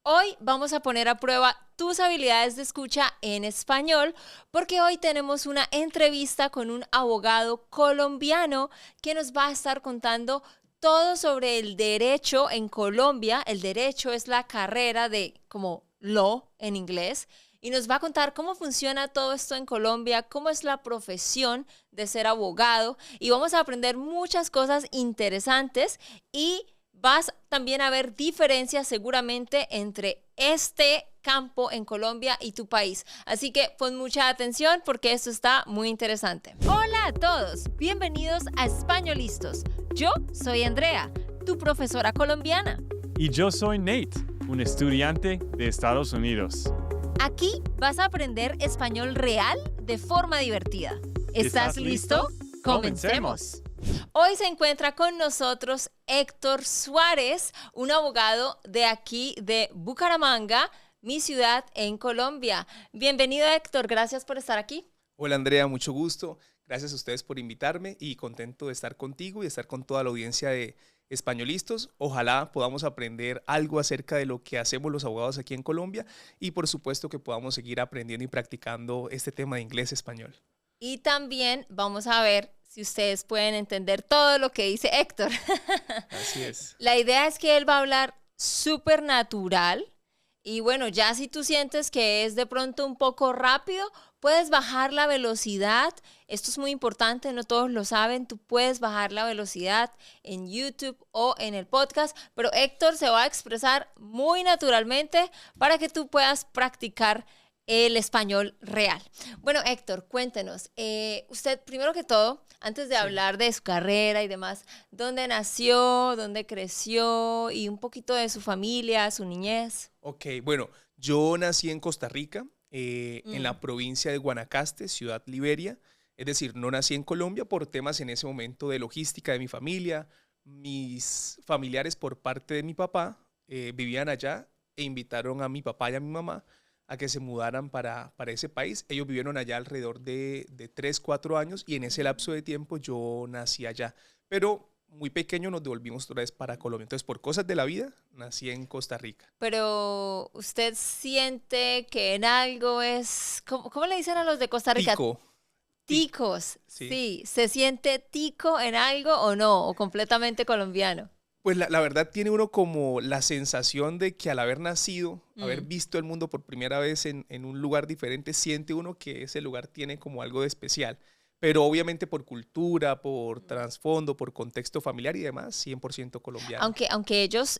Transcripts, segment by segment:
Hoy vamos a poner a prueba tus habilidades de escucha en español porque hoy tenemos una entrevista con un abogado colombiano que nos va a estar contando todo sobre el derecho en Colombia. El derecho es la carrera de como law en inglés y nos va a contar cómo funciona todo esto en Colombia, cómo es la profesión de ser abogado y vamos a aprender muchas cosas interesantes y vas también a ver diferencias seguramente entre este campo en Colombia y tu país. Así que pon mucha atención porque esto está muy interesante. Hola a todos, bienvenidos a Españolistos. Yo soy Andrea, tu profesora colombiana. Y yo soy Nate, un estudiante de Estados Unidos. Aquí vas a aprender español real de forma divertida. ¿Estás listo? ¡Comencemos! Hoy se encuentra con nosotros Héctor Suárez, un abogado de aquí de Bucaramanga, mi ciudad en Colombia. Bienvenido, Héctor, gracias por estar aquí. Hola Andrea, mucho gusto. Gracias a ustedes por invitarme y contento de estar contigo y de estar con toda la audiencia de Españolistos. Ojalá podamos aprender algo acerca de lo que hacemos los abogados aquí en Colombia y por supuesto que podamos seguir aprendiendo y practicando este tema de inglés-español. Y también vamos a ver si ustedes pueden entender todo lo que dice Héctor. Así es. La idea es que él va a hablar súper natural y bueno, ya si tú sientes que es de pronto un poco rápido, puedes bajar la velocidad. Esto es muy importante, no todos lo saben. Tú puedes bajar la velocidad en YouTube o en el podcast, pero Héctor se va a expresar muy naturalmente para que tú puedas practicar el español real. Bueno, Héctor, cuéntenos, usted primero que todo, antes de hablar de su carrera y demás, ¿dónde nació, dónde creció y un poquito de su familia, su niñez? Ok, bueno, yo nací en Costa Rica, en la provincia de Guanacaste, ciudad Liberia. Es decir, no nací en Colombia por temas en ese momento de logística de mi familia. Mis familiares por parte de mi papá vivían allá e invitaron a mi papá y a mi mamá a que se mudaran para ese país. Ellos vivieron allá alrededor de 3, 4 años y en ese lapso de tiempo yo nací allá. Pero muy pequeño nos devolvimos otra vez para Colombia. Entonces, por cosas de la vida, nací en Costa Rica. Pero usted siente que en algo es, ¿cómo le dicen a los de Costa Rica? Tico. Ticos, Sí. sí. ¿Se siente tico en algo o no? ¿O completamente colombiano? Pues la verdad tiene uno como la sensación de que al haber nacido, haber visto el mundo por primera vez en un lugar diferente, siente uno que ese lugar tiene como algo de especial. Pero obviamente por cultura, por trasfondo, por contexto familiar y demás, 100% colombiano. Aunque ellos,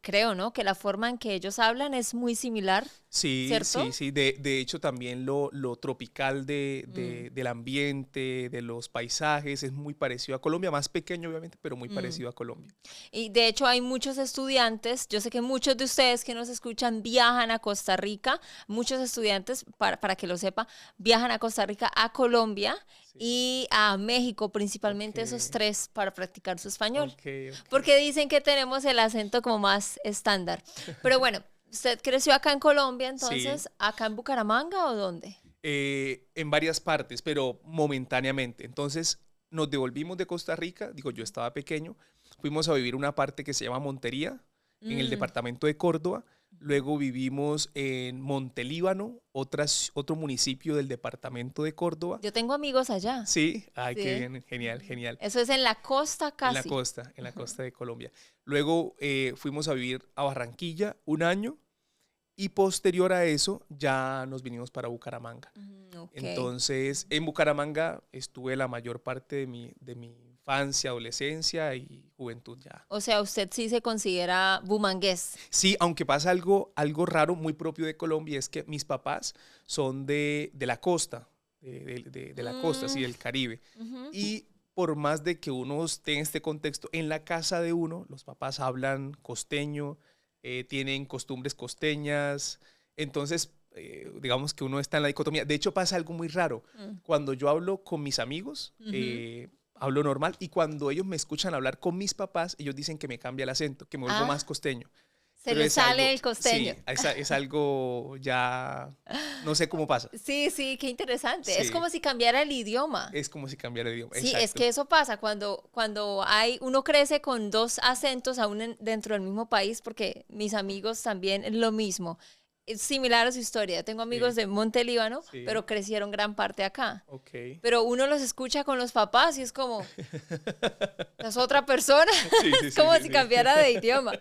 creo, ¿no? Que la forma en que ellos hablan es muy similar, Sí, ¿cierto? sí. De hecho, también lo tropical del ambiente, de los paisajes, es muy parecido a Colombia, más pequeño obviamente, pero muy parecido a Colombia. Y de hecho hay muchos estudiantes, yo sé que muchos de ustedes que nos escuchan viajan a Costa Rica, muchos estudiantes, para que lo sepa, viajan a Costa Rica, a Colombia y a México, principalmente esos tres, para practicar su español. Okay. Porque dicen que tenemos el acento como más estándar. Pero bueno, ¿usted creció acá en Colombia, entonces? Sí. ¿Acá en Bucaramanga o dónde? En varias partes, pero momentáneamente. Entonces nos devolvimos de Costa Rica, digo, yo estaba pequeño, fuimos a vivir una parte que se llama Montería, en el departamento de Córdoba. Luego vivimos en Montelíbano, otro municipio del departamento de Córdoba. Yo tengo amigos allá. Sí, ay, Sí. qué bien, genial, genial. Eso es en la costa casi. En la costa de Colombia. Luego fuimos a vivir a Barranquilla un año y posterior a eso ya nos vinimos para Bucaramanga. Okay. Entonces, en Bucaramanga estuve la mayor parte de mi infancia, adolescencia y juventud ya. O sea, usted sí se considera bumangués. Sí, aunque pasa algo raro, muy propio de Colombia, es que mis papás son de la costa, de la costa, sí, del Caribe. Y por más de que uno esté en este contexto, en la casa de uno, los papás hablan costeño, tienen costumbres costeñas, entonces digamos que uno está en la dicotomía. De hecho pasa algo muy raro. Cuando yo hablo con mis amigos, hablo normal y cuando ellos me escuchan hablar con mis papás, ellos dicen que me cambia el acento, que me vuelvo más costeño. Se le sale el costeño. Sí, es algo ya, no sé cómo pasa. Sí, sí, qué interesante. Sí. Es como si cambiara el idioma. Es como si cambiara el idioma. Sí, Exacto. es que eso pasa cuando uno crece con dos acentos aún dentro del mismo país, porque mis amigos también es lo mismo. Es similar a su historia. Tengo amigos Sí. de Monte Líbano, Sí. pero crecieron gran parte acá. Ok. Pero uno los escucha con los papás y es como, es otra persona. Sí, sí, Es sí, como sí, si sí. cambiara de idioma.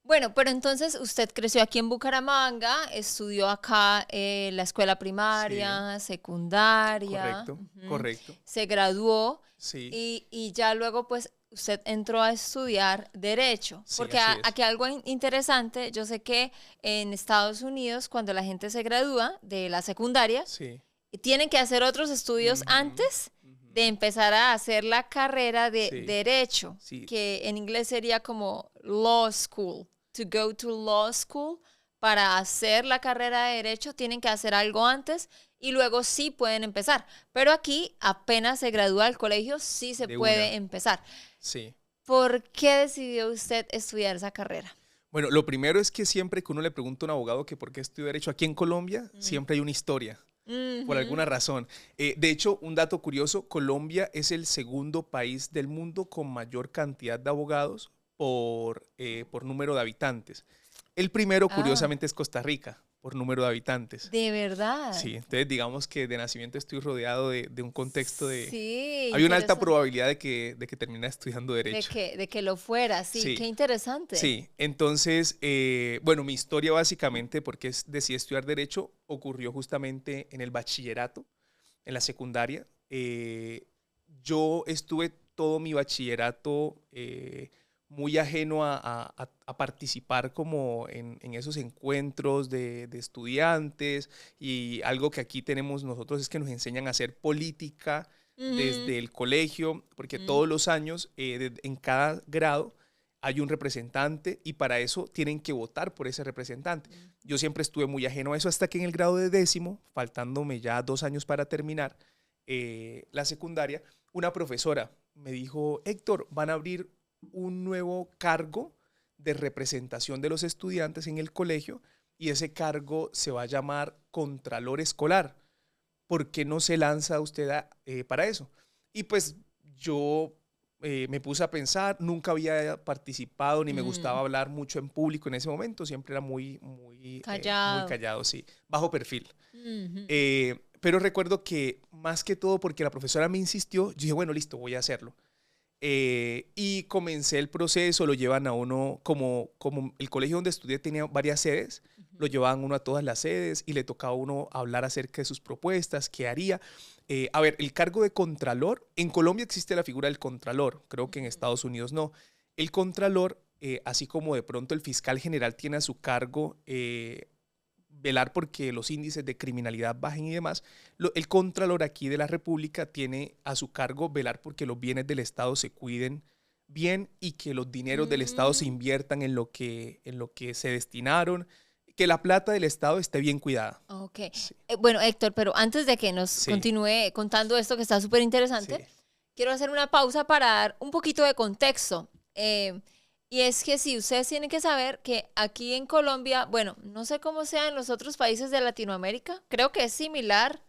Bueno, pero entonces usted creció aquí en Bucaramanga, estudió acá la escuela primaria, secundaria. Correcto, Ujú. correcto. Se graduó Sí. y ya luego pues usted entró a estudiar Derecho. Sí, Porque así es. aquí algo interesante, yo sé que en Estados Unidos cuando la gente se gradúa de la secundaria, Sí. tienen que hacer otros estudios Ujú, antes ujú. de empezar a hacer la carrera de Sí. Derecho, Sí. que en inglés sería como law school. To go to law school, para hacer la carrera de Derecho, tienen que hacer algo antes y luego sí pueden empezar. Pero aquí, apenas se gradúa del colegio, sí se De puede una. empezar. Sí. ¿Por qué decidió usted estudiar esa carrera? Bueno, lo primero es que siempre que uno le pregunta a un abogado que por qué estudió Derecho aquí en Colombia, siempre hay una historia, por Ujú. alguna razón. De hecho, un dato curioso, Colombia es el segundo país del mundo con mayor cantidad de abogados por número de habitantes. El primero, Ah, curiosamente, es Costa Rica, por número de habitantes. de verdad. Sí, entonces digamos que de nacimiento estoy rodeado de un contexto de... Sí, Hay una alta interesante. probabilidad de que termine estudiando Derecho. De que lo fuera, sí, Sí. qué interesante. Sí, entonces, bueno, mi historia básicamente, porque decidí estudiar Derecho, ocurrió justamente en el bachillerato, en la secundaria. Yo estuve todo mi bachillerato muy ajeno a participar como en esos encuentros de estudiantes, y algo que aquí tenemos nosotros es que nos enseñan a hacer política Ujú, desde el colegio, porque ujú. todos los años en cada grado hay un representante y para eso tienen que votar por ese representante. Yo siempre estuve muy ajeno a eso hasta que en el grado de 10º, faltándome ya 2 años para terminar la secundaria, una profesora me dijo: Héctor, van a abrir un nuevo cargo de representación de los estudiantes en el colegio y ese cargo se va a llamar Contralor Escolar. ¿Por qué no se lanza usted para eso? Y pues yo me puse a pensar, nunca había participado ni me gustaba Mm, hablar mucho en público en ese momento, siempre era muy callado. callado, sí, bajo perfil. Ujú. Pero recuerdo que más que todo porque la profesora me insistió, yo dije, bueno, listo, voy a hacerlo. Y comencé el proceso, lo llevan a uno, como el colegio donde estudié tenía varias sedes, lo llevaban uno a todas las sedes y le tocaba a uno hablar acerca de sus propuestas, qué haría. A ver, el cargo de contralor, en Colombia existe la figura del contralor, creo que en Estados Unidos no. El contralor, así como de pronto el fiscal general tiene a su cargo velar porque los índices de criminalidad bajen y demás, el Contralor aquí de la República tiene a su cargo velar porque los bienes del Estado se cuiden bien y que los dineros del Estado se Mm, inviertan en lo que se destinaron, que la plata del Estado esté bien cuidada. ok. Sí, Bueno, Héctor, pero antes de que nos sí, continúe contando esto que está súper sí, interesante, quiero hacer una pausa para dar un poquito de contexto. Y es que sí, ustedes tienen que saber que aquí en Colombia, bueno, no sé cómo sea en los otros países de Latinoamérica, creo que es similar.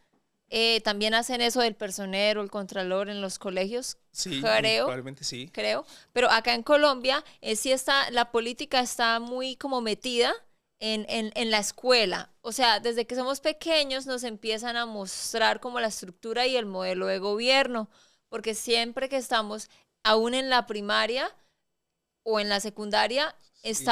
También hacen eso del personero, el contralor en los colegios, sí, muy creo. probablemente sí. Creo, pero acá en Colombia sí está, la política está muy como metida en la escuela. O sea, desde que somos pequeños nos empiezan a mostrar como la estructura y el modelo de gobierno, porque siempre que estamos, aún en la primaria o en la secundaria, Sí,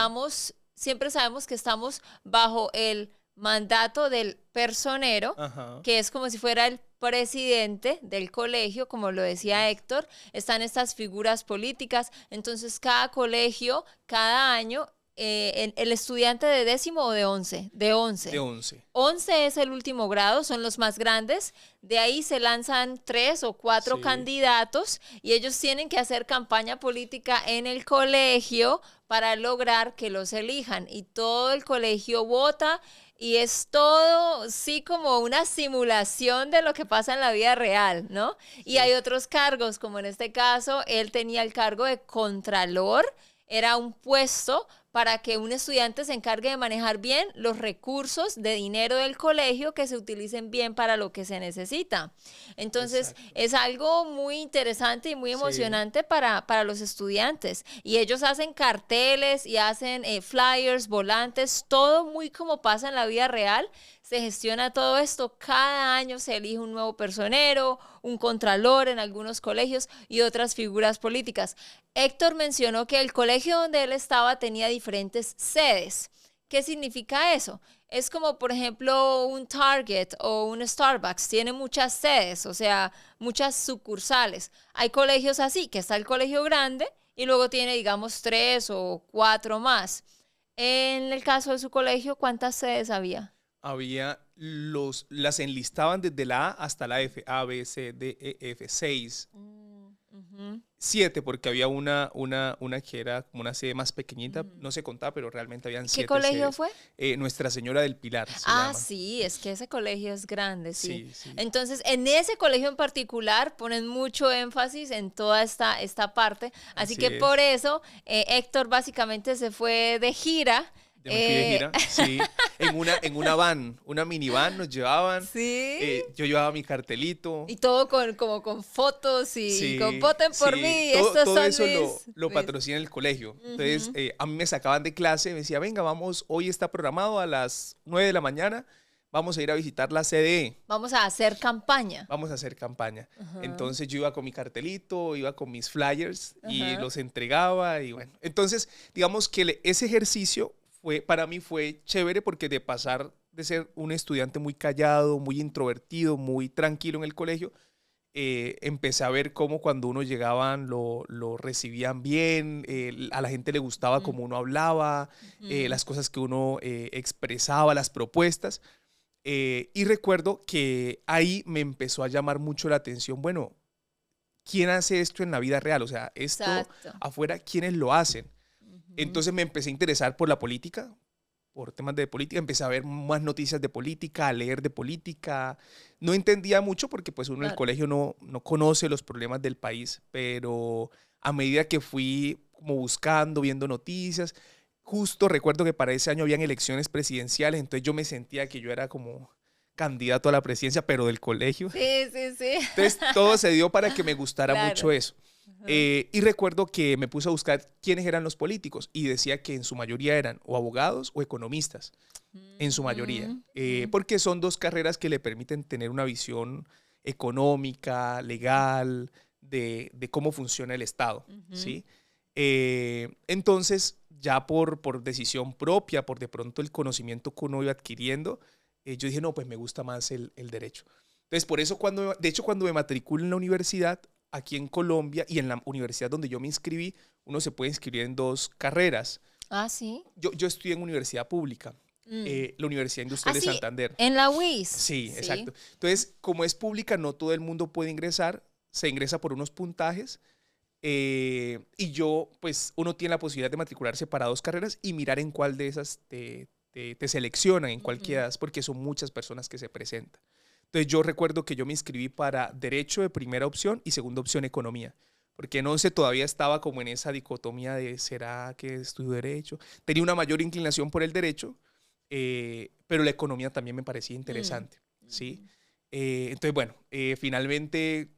siempre sabemos que estamos bajo el mandato del personero, ajá, que es como si fuera el presidente del colegio, como lo decía sí, Héctor. Están estas figuras políticas, entonces cada colegio, cada año, el estudiante de 10º o de 11, de de 11. 11. 11 es el último grado, son los más grandes. De ahí se lanzan 3 o 4 Sí, candidatos y ellos tienen que hacer campaña política en el colegio para lograr que los elijan. Y todo el colegio vota y es todo, sí, como una simulación de lo que pasa en la vida real, ¿no? Y sí, hay otros cargos, como en este caso, él tenía el cargo de contralor, era un puesto para que un estudiante se encargue de manejar bien los recursos de dinero del colegio que se utilicen bien para lo que se necesita. Entonces, Exacto. es algo muy interesante y muy Sí. emocionante para los estudiantes. Y ellos hacen carteles y hacen flyers, volantes, todo muy como pasa en la vida real. Se gestiona todo esto. Cada año se elige un nuevo personero, un contralor en algunos colegios y otras figuras políticas. Héctor mencionó que el colegio donde él estaba tenía diferentes sedes. ¿Qué significa eso? Es como, por ejemplo, un Target o un Starbucks. Tiene muchas sedes, o sea, muchas sucursales. Hay colegios así, que está el colegio grande y luego tiene, digamos, 3 o 4 más. En el caso de su colegio, ¿cuántas sedes había? Las enlistaban desde la A hasta la F, A, B, C, D, E, F, 6. Ujú. 7, porque había una que era como una sede más pequeñita, no se contaba, pero realmente habían ¿Qué 7 colegio sedes. fue? Nuestra Señora del Pilar se Ah, llama. sí, es que ese colegio es grande, sí. Sí, sí. Entonces, en ese colegio en particular ponen mucho énfasis en toda esta parte. Así Así que por es. eso Héctor básicamente se fue de gira. Yo me fui de gira, sí, en una van, una minivan nos llevaban. Sí. Yo llevaba mi cartelito. Y todo como con fotos y con Sí, voten por sí, mí, todo, estos todo son eso mis... lo mis- patrocina el colegio. Entonces, Ujú. a mí me sacaban de clase, me decía, venga, vamos, hoy está programado a las 9 de la mañana, vamos a ir a visitar la CDE, Vamos a hacer campaña. vamos a hacer campaña. Ajá, Entonces yo iba con mi cartelito, iba con mis flyers y ajá. los entregaba y bueno. Entonces, digamos que ese ejercicio para mí fue chévere porque de pasar de ser un estudiante muy callado, muy introvertido, muy tranquilo en el colegio, empecé a ver cómo cuando uno llegaban lo recibían bien, a la gente le gustaba Mm, cómo uno hablaba, ujú. las cosas que uno expresaba, las propuestas. Y recuerdo que ahí me empezó a llamar mucho la atención, bueno, ¿quién hace esto en la vida real? O sea, esto Exacto. afuera, ¿quiénes lo hacen? Ujú. Entonces me empecé a interesar por la política, por temas de política, empecé a ver más noticias de política, a leer de política. No entendía mucho porque pues uno en el Claro. colegio no conoce los problemas del país, pero a medida que fui como buscando, viendo noticias, justo recuerdo que para ese año habían elecciones presidenciales, entonces yo me sentía que yo era como candidato a la presidencia, pero del colegio. Sí, sí, sí. Entonces todo se dio para que me gustara mucho Claro. eso. Ajá. Y recuerdo que me puse a buscar quiénes eran los políticos y decía que en su mayoría eran o abogados o economistas, en su mayoría, Ujú, ujú. porque son dos carreras que le permiten tener una visión económica, legal, de cómo funciona el Estado, Ujú. ¿sí? Entonces, ya por decisión propia, por de pronto el conocimiento que uno iba adquiriendo, yo dije, no, pues me gusta más el derecho. Entonces, por eso de hecho, cuando me matriculo en la universidad, aquí en Colombia y en la universidad donde yo me inscribí, uno se puede inscribir en dos carreras. Ah, sí. Yo estudié en universidad pública, Mm. la Universidad Ah, Industrial de sí, Santander. en la UIS. Sí, Sí. exacto. Entonces, como es pública, no todo el mundo puede ingresar, se ingresa por unos puntajes y yo, pues, uno tiene la posibilidad de matricularse para dos carreras y mirar en cuál de esas te seleccionan, en cuál Ujú. quedas, porque son muchas personas que se presentan. Entonces, yo recuerdo que yo me inscribí para Derecho de primera opción y segunda opción Economía, porque en 11 todavía estaba como en esa dicotomía de ¿será que estudio Derecho? Tenía una mayor inclinación por el Derecho, pero la Economía también me parecía Mm. interesante, ¿sí? Ujú. Entonces, bueno, finalmente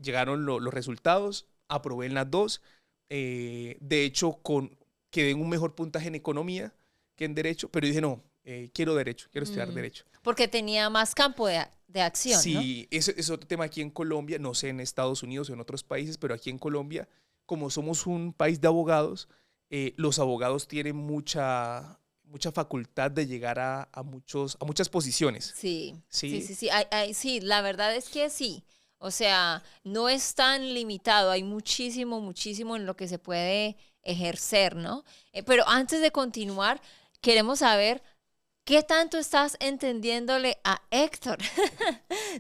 llegaron los resultados, aprobé en las dos. De hecho, quedé en un mejor puntaje en economía que en derecho, pero dije, no, quiero derecho, quiero estudiar Mm. derecho. Porque tenía más campo de acción, ¿no? Sí, eso es otro tema aquí en Colombia, no sé en Estados Unidos o en otros países, pero aquí en Colombia, como somos un país de abogados, los abogados tienen mucha facultad de llegar a muchas posiciones, Sí, sí, ¿sí? sí, sí. Sí, la verdad es que sí. O sea, no es tan limitado. Hay muchísimo, muchísimo en lo que se puede ejercer, ¿no? Pero antes de continuar, queremos saber qué tanto estás entendiéndole a Héctor.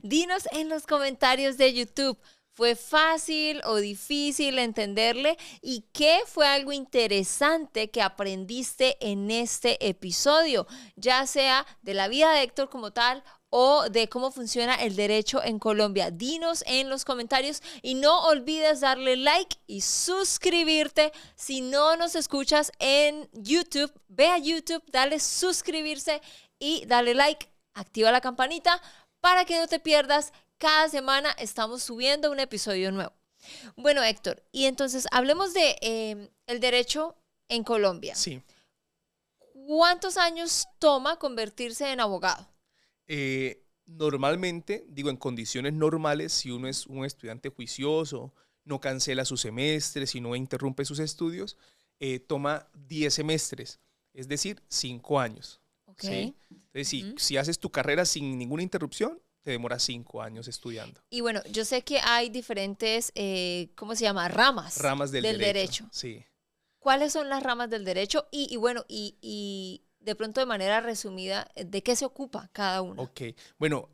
Dinos en los comentarios de YouTube. ¿Fue fácil o difícil entenderle? ¿Y qué fue algo interesante que aprendiste en este episodio? Ya sea de la vida de Héctor como tal o de cómo funciona el derecho en Colombia? Dinos en los comentarios y no olvides darle like y suscribirte. Si no nos escuchas en YouTube, ve a YouTube, dale suscribirse y dale like, activa la campanita para que no te pierdas. Cada semana estamos subiendo un episodio nuevo. Bueno, Héctor, y entonces hablemos de el derecho en Colombia. Sí. ¿Cuántos años toma convertirse en abogado? Normalmente, digo, en condiciones normales, si uno es un estudiante juicioso, no cancela sus semestres, si no interrumpe sus estudios, toma 10 semestres, es decir, 5 años. Okay. ¿Sí? Entonces, si haces tu carrera sin ninguna interrupción, te demora 5 años estudiando. Y bueno, yo sé que hay diferentes, ¿cómo se llama? Ramas del derecho. Sí. ¿Cuáles son las ramas del derecho? Y bueno, y de pronto de manera resumida, ¿de qué se ocupa cada una? Ok, bueno,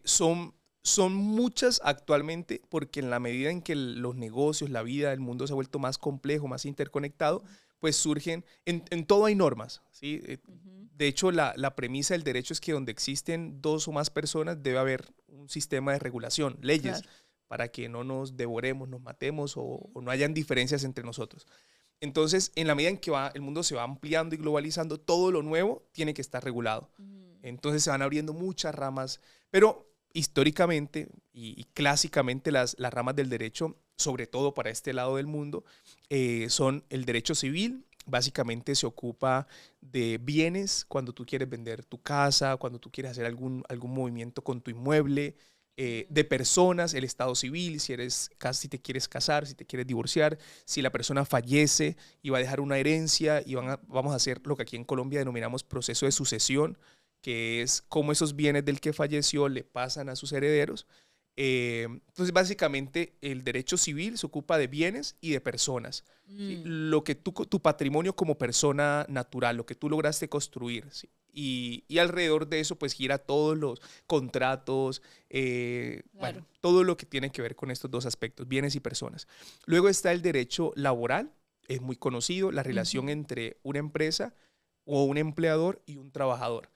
son muchas actualmente porque en la medida en que los negocios, la vida, el mundo se ha vuelto más complejo, más interconectado, pues surgen, en todo hay normas, ¿sí? De hecho, la premisa del derecho es que donde existen 2 o más personas debe haber un sistema de regulación, leyes, claro, para que no nos devoremos, nos matemos o no hayan diferencias entre nosotros. Entonces, en la medida en que el mundo se va ampliando y globalizando, todo lo nuevo tiene que estar regulado. Entonces se van abriendo muchas ramas, pero históricamente y clásicamente las ramas del derecho, sobre todo para este lado del mundo, son el derecho civil. Básicamente se ocupa de bienes cuando tú quieres vender tu casa, cuando tú quieres hacer algún movimiento con tu inmueble, de personas, el estado civil, si te quieres casar, si te quieres divorciar, si la persona fallece y va a dejar una herencia y vamos a hacer lo que aquí en Colombia denominamos proceso de sucesión, que es cómo esos bienes del que falleció le pasan a sus herederos. Entonces, básicamente, el derecho civil se ocupa de bienes y de personas. ¿Sí? Lo que tu patrimonio como persona natural, lo que tú lograste construir, ¿sí? Y alrededor de eso, pues, gira todos los contratos, claro, bueno, todo lo que tiene que ver con estos 2 aspectos, bienes y personas. Luego está el derecho laboral, es muy conocido, la relación entre una empresa o un empleador y un trabajador.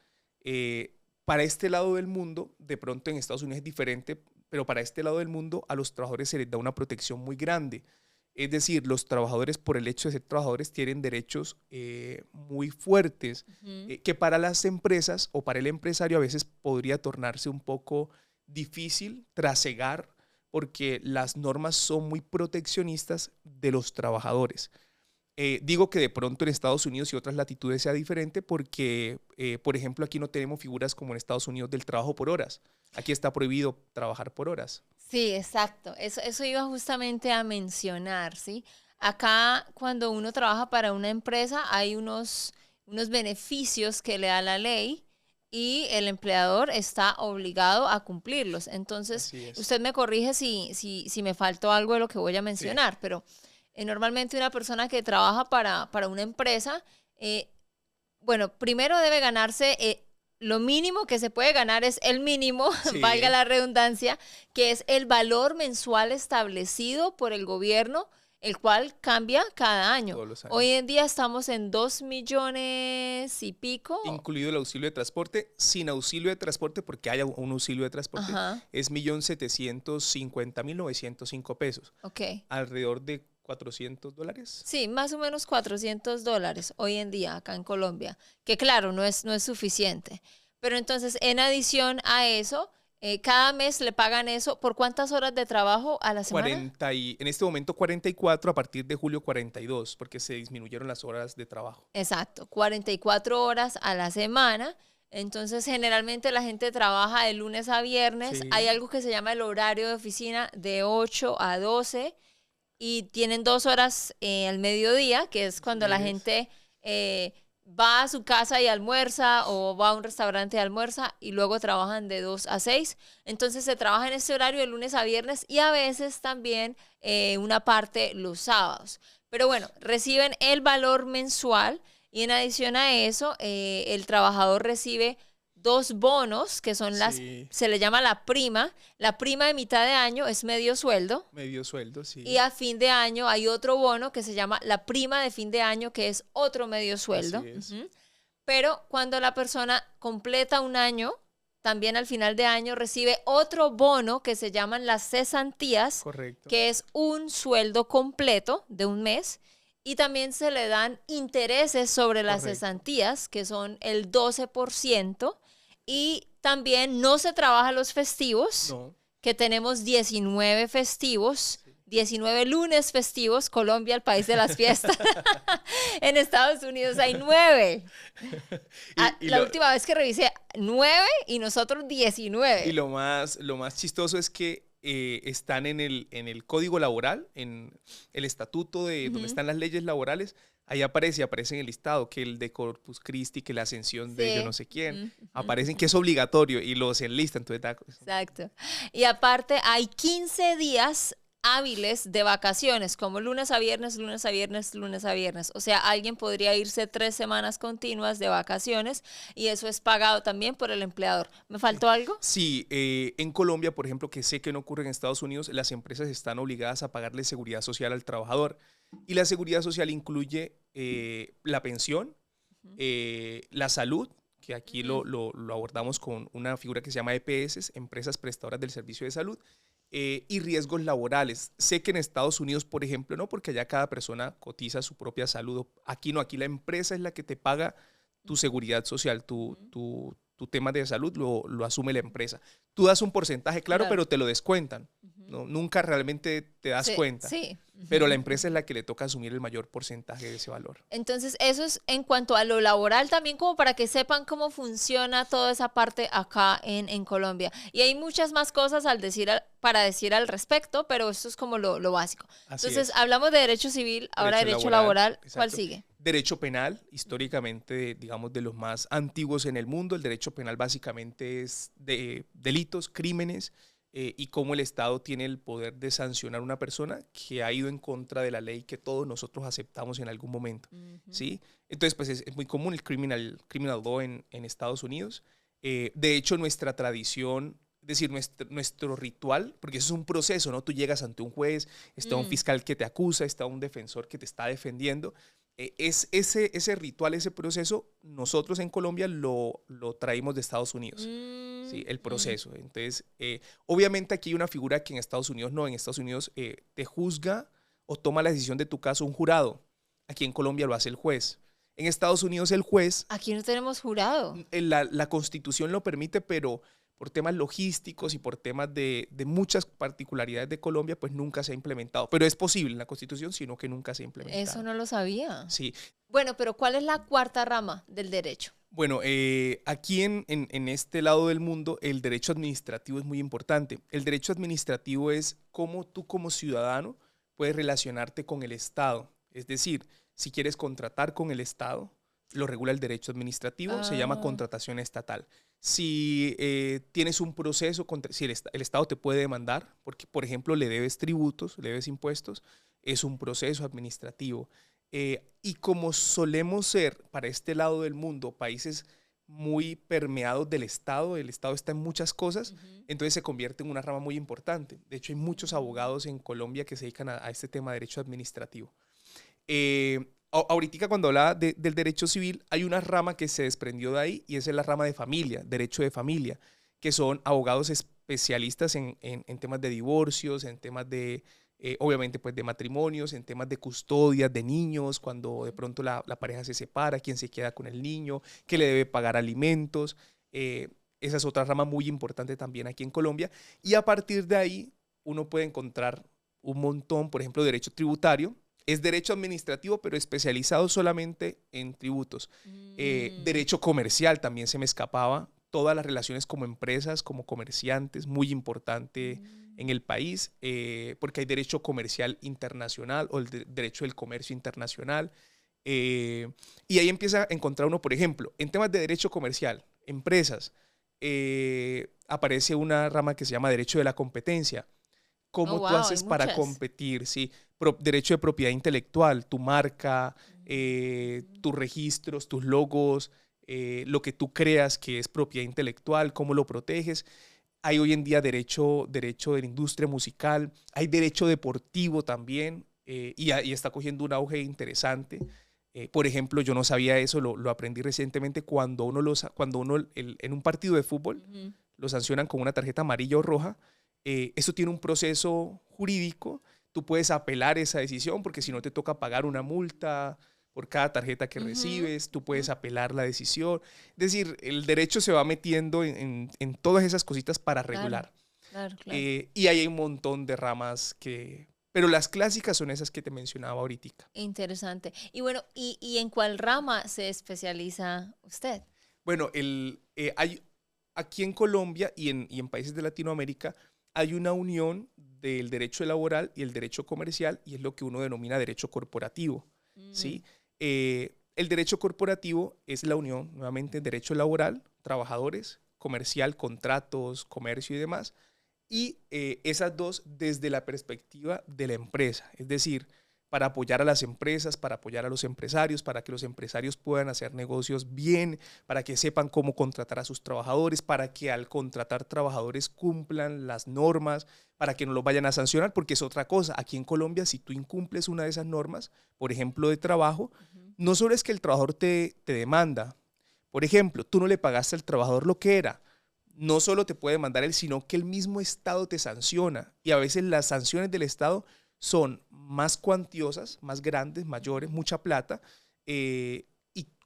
Para este lado del mundo, de pronto en Estados Unidos es diferente, pero para este lado del mundo a los trabajadores se les da una protección muy grande. Es decir, los trabajadores, por el hecho de ser trabajadores, tienen derechos muy fuertes, que para las empresas o para el empresario a veces podría tornarse un poco difícil trasegar porque las normas son muy proteccionistas de los trabajadores. Digo que de pronto en Estados Unidos y otras latitudes sea diferente porque, por ejemplo, aquí no tenemos figuras como en Estados Unidos del trabajo por horas. Aquí está prohibido trabajar por horas. Sí, exacto. Eso iba justamente a mencionar, ¿sí? Acá, cuando uno trabaja para una empresa, hay unos beneficios que le da la ley y el empleador está obligado a cumplirlos. Entonces, usted me corrige si me faltó algo de lo que voy a mencionar, sí, pero normalmente una persona que trabaja para una empresa, bueno, primero debe ganarse lo mínimo que se puede ganar es el mínimo, sí, valga la redundancia, que es el valor mensual establecido por el gobierno, el cual cambia cada año. Todos los años. Hoy en día estamos en 2 millones y pico. Incluido el auxilio de transporte, sin auxilio de transporte, porque haya un auxilio de transporte, es 1.750.905 pesos. Okay. Alrededor de $400. Sí, más o menos $400 hoy en día acá en Colombia, que claro, no es suficiente. Pero entonces, en adición a eso, cada mes le pagan eso. ¿Por cuántas horas de trabajo a la semana? En este momento 44, a partir de julio 42, porque se disminuyeron las horas de trabajo. Exacto, 44 horas a la semana. Entonces, generalmente la gente trabaja de lunes a viernes. Sí. Hay algo que se llama el horario de oficina de 8 a 12. Y tienen 2 horas al mediodía, que es cuando la gente va a su casa y almuerza o va a un restaurante y almuerza y luego trabajan de 2 a 6. Entonces se trabaja en ese horario de lunes a viernes y a veces también una parte los sábados. Pero bueno, reciben el valor mensual y en adición a eso, el trabajador recibe 2 bonos, que son se le llama la prima. La prima de mitad de año es medio sueldo. Medio sueldo, sí. Y a fin de año hay otro bono que se llama la prima de fin de año, que es otro medio sueldo. Así es. Pero cuando la persona completa un año también al final de año recibe otro bono que se llaman las cesantías, Correcto. que es un sueldo completo de un mes. Y también se le dan intereses sobre las Correcto. cesantías, que son el 12%. Y también no se trabaja los festivos, No. que tenemos 19 festivos, 19 lunes festivos. Colombia, el país de las fiestas. En Estados Unidos hay 9. La última vez que revisé, 9 y nosotros 19. Y lo más chistoso es que están en el código laboral, en el estatuto de donde están las leyes laborales. Ahí aparece en el listado que el de Corpus Christi, que la ascensión de yo no sé quién, aparecen que es obligatorio y los enlistan. Entonces, exacto. Y aparte hay 15 días hábiles de vacaciones, como lunes a viernes, lunes a viernes, lunes a viernes. O sea, alguien podría irse 3 semanas continuas de vacaciones y eso es pagado también por el empleador. ¿Me faltó algo? Sí, en Colombia, por ejemplo, que sé que no ocurre en Estados Unidos, las empresas están obligadas a pagarle seguridad social al trabajador. Y la seguridad social incluye la pensión, la salud, que aquí lo abordamos con una figura que se llama EPS, Empresas Prestadoras del Servicio de Salud, y riesgos laborales. Sé que en Estados Unidos, por ejemplo, no, porque allá cada persona cotiza su propia salud. Aquí no, aquí la empresa es la que te paga tu seguridad social, tu tema de salud lo asume la empresa. Tú das un porcentaje, claro, pero te lo descuentan. ¿No? Nunca realmente te das cuenta. Sí. Pero la empresa es la que le toca asumir el mayor porcentaje de ese valor. Entonces, eso es en cuanto a lo laboral, también como para que sepan cómo funciona toda esa parte acá en Colombia. Y hay muchas más cosas para decir al respecto, pero esto es como lo básico. Así Entonces, es. hablamos de derecho civil, ahora derecho laboral. ¿Cuál sigue? Derecho penal, históricamente, digamos, de los más antiguos en el mundo. El derecho penal básicamente es de delitos, crímenes, y cómo el Estado tiene el poder de sancionar a una persona que ha ido en contra de la ley que todos nosotros aceptamos en algún momento. ¿Sí? Entonces, pues es muy común el criminal law en Estados Unidos. De hecho, nuestra tradición, es decir, nuestro ritual, porque eso es un proceso, ¿no? Tú llegas ante un juez, está un fiscal que te acusa, está un defensor que te está defendiendo. Ese ritual, ese proceso, nosotros en Colombia lo traímos de Estados Unidos. Sí, el proceso. Entonces, obviamente aquí hay una figura que en Estados Unidos no. En Estados Unidos te juzga o toma la decisión de tu caso un jurado. Aquí en Colombia lo hace el juez. En Estados Unidos el juez... Aquí no tenemos jurado. La Constitución lo permite, pero por temas logísticos y por temas de muchas particularidades de Colombia, pues nunca se ha implementado. Pero es posible en la Constitución, sino que nunca se ha implementado. Eso no lo sabía. Sí. Bueno, pero ¿cuál es la cuarta rama del derecho? Bueno, aquí en este lado del mundo, el derecho administrativo es muy importante. El derecho administrativo es cómo tú como ciudadano puedes relacionarte con el Estado. Es decir, si quieres contratar con el Estado, lo regula el derecho administrativo, se llama contratación estatal. Si tienes un proceso, si el Estado te puede demandar, porque, por ejemplo, le debes tributos, le debes impuestos, es un proceso administrativo. Y como solemos ser, para este lado del mundo, países muy permeados del Estado, el Estado está en muchas cosas, entonces se convierte en una rama muy importante. De hecho, hay muchos abogados en Colombia que se dedican a este tema de derecho administrativo. Ahorita cuando hablaba del derecho civil, hay una rama que se desprendió de ahí y esa es la rama de familia, derecho de familia, que son abogados especialistas en temas de divorcios, en temas de, obviamente, pues de matrimonios, en temas de custodias de niños, cuando de pronto la pareja se separa, quién se queda con el niño, qué le debe pagar alimentos. Esa es otra rama muy importante también aquí en Colombia. Y a partir de ahí uno puede encontrar un montón, por ejemplo, derecho tributario. Es derecho administrativo, pero especializado solamente en tributos. Derecho comercial también se me escapaba. Todas las relaciones como empresas, como comerciantes, muy importante en el país, porque hay derecho comercial internacional o el derecho del comercio internacional. Y ahí empieza a encontrar uno, por ejemplo, en temas de derecho comercial, empresas, aparece una rama que se llama derecho de la competencia. ¿Cómo tú haces para competir? ¿Sí? Derecho de propiedad intelectual, tu marca, tus registros, tus logos, lo que tú creas que es propiedad intelectual, cómo lo proteges. Hay hoy en día derecho de la industria musical, hay derecho deportivo también, y está cogiendo un auge interesante. Por ejemplo, yo no sabía eso, lo aprendí recientemente cuando en un partido de fútbol lo sancionan con una tarjeta amarilla o roja. Eso tiene un proceso jurídico. Tú puedes apelar esa decisión porque si no te toca pagar una multa por cada tarjeta que recibes, tú puedes apelar la decisión. Es decir, el derecho se va metiendo en todas esas cositas para regular. Claro. Y hay un montón de ramas pero las clásicas son esas que te mencionaba ahorita. Interesante. Y bueno, ¿y en cuál rama se especializa usted? Bueno, aquí en Colombia y en países de Latinoamérica hay una unión del derecho laboral y el derecho comercial, y es lo que uno denomina derecho corporativo, ¿sí? El derecho corporativo es la unión, nuevamente, derecho laboral, trabajadores, comercial, contratos, comercio y demás, y esas dos desde la perspectiva de la empresa, es decir, para apoyar a las empresas, para apoyar a los empresarios, para que los empresarios puedan hacer negocios bien, para que sepan cómo contratar a sus trabajadores, para que al contratar trabajadores cumplan las normas, para que no los vayan a sancionar, porque es otra cosa. Aquí en Colombia, si tú incumples una de esas normas, por ejemplo, de trabajo, no solo es que el trabajador te demanda. Por ejemplo, tú no le pagaste al trabajador lo que era. No solo te puede demandar él, sino que el mismo Estado te sanciona. Y a veces las sanciones del Estado son más cuantiosas, más grandes, mayores, mucha plata. Y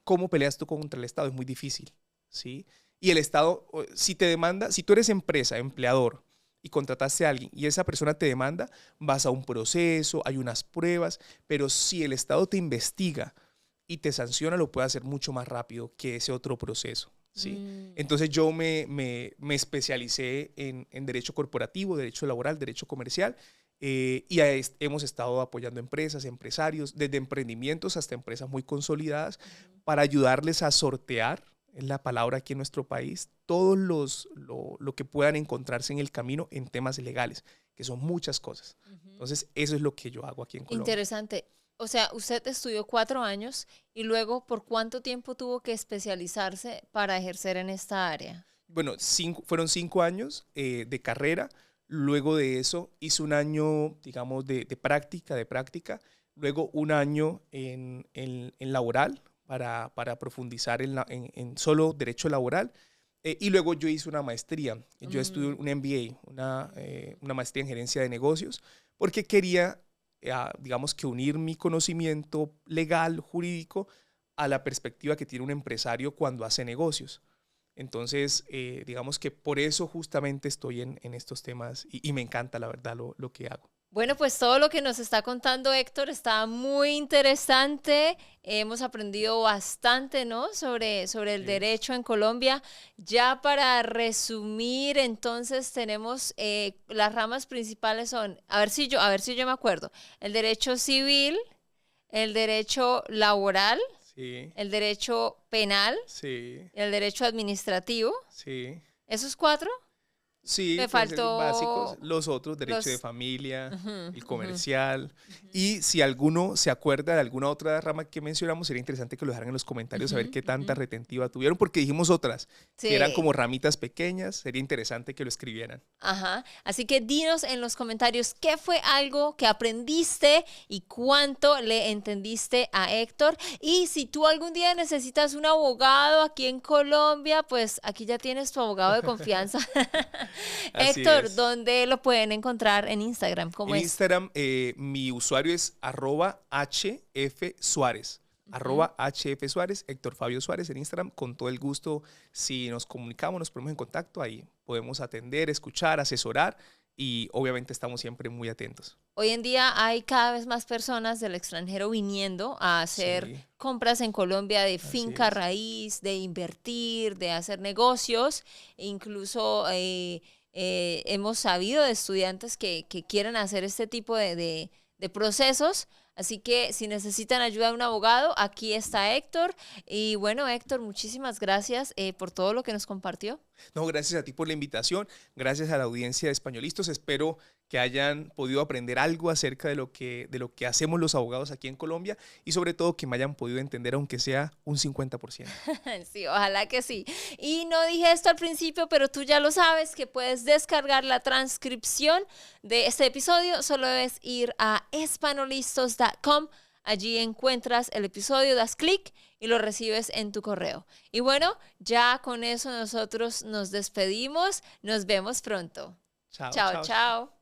cómo peleas tú contra el Estado es muy difícil, ¿sí? Y el Estado, si te demanda, si tú eres empresa, empleador, y contrataste a alguien y esa persona te demanda, vas a un proceso, hay unas pruebas, pero si el Estado te investiga y te sanciona, lo puede hacer mucho más rápido que ese otro proceso, ¿sí? Entonces yo me especialicé en derecho corporativo, derecho laboral, derecho comercial, y hemos estado apoyando empresas, empresarios, desde emprendimientos hasta empresas muy consolidadas, para ayudarles a sortear, es la palabra aquí en nuestro país, todo lo que puedan encontrarse en el camino en temas legales, que son muchas cosas. Entonces, eso es lo que yo hago aquí en Colombia. Interesante. O sea, usted estudió 4 años y luego, ¿por cuánto tiempo tuvo que especializarse para ejercer en esta área? Bueno, fueron 5 años de carrera. Luego de eso hice un año, digamos, de práctica. Luego un año en laboral para profundizar en solo derecho laboral. Y luego yo hice una maestría. Yo estudié un MBA, una maestría en gerencia de negocios, porque quería, digamos, que unir mi conocimiento legal, jurídico, a la perspectiva que tiene un empresario cuando hace negocios. Entonces, digamos que por eso justamente estoy en estos temas y me encanta, la verdad, lo que hago. Bueno, pues todo lo que nos está contando Héctor está muy interesante. Hemos aprendido bastante, ¿no? sobre el derecho en Colombia. Ya para resumir, entonces tenemos las ramas principales son, a ver si yo me acuerdo, el derecho civil, el derecho laboral, Sí. el derecho penal, Sí. el derecho administrativo. Sí. ¿Esos 4? Sí, Me pueden ser faltó básicos. Los otros, derecho de familia, el comercial. Y si alguno se acuerda de alguna otra rama que mencionamos, sería interesante que lo dejaran en los comentarios, a ver qué tanta retentiva tuvieron, porque dijimos otras, que eran como ramitas pequeñas. Sería interesante que lo escribieran. Ajá. Así que dinos en los comentarios qué fue algo que aprendiste y cuánto le entendiste a Héctor. Y si tú algún día necesitas un abogado aquí en Colombia, pues aquí ya tienes tu abogado de confianza. Héctor, ¿dónde lo pueden encontrar en Instagram? ¿Cómo es? En Instagram, mi usuario es @HFSuárez. @HFSuárez, Héctor Fabio Suárez en Instagram. Con todo el gusto, si nos comunicamos, nos ponemos en contacto, ahí podemos atender, escuchar, asesorar y obviamente estamos siempre muy atentos. Hoy en día hay cada vez más personas del extranjero viniendo a hacer compras en Colombia de finca raíz, de invertir, de hacer negocios. Incluso hemos sabido de estudiantes que quieren hacer este tipo de procesos. Así que si necesitan ayuda de un abogado, aquí está Héctor. Y bueno, Héctor, muchísimas gracias por todo lo que nos compartió. No, gracias a ti por la invitación, gracias a la audiencia de Españolistas. Espero que hayan podido aprender algo acerca de lo que hacemos los abogados aquí en Colombia y sobre todo que me hayan podido entender, aunque sea un 50%. Sí, ojalá que sí. Y no dije esto al principio, pero tú ya lo sabes, que puedes descargar la transcripción de este episodio. Solo debes ir a espanolistos.com. Allí encuentras el episodio, das clic y lo recibes en tu correo. Y bueno, ya con eso nosotros nos despedimos. Nos vemos pronto. Chao, Chao, chao.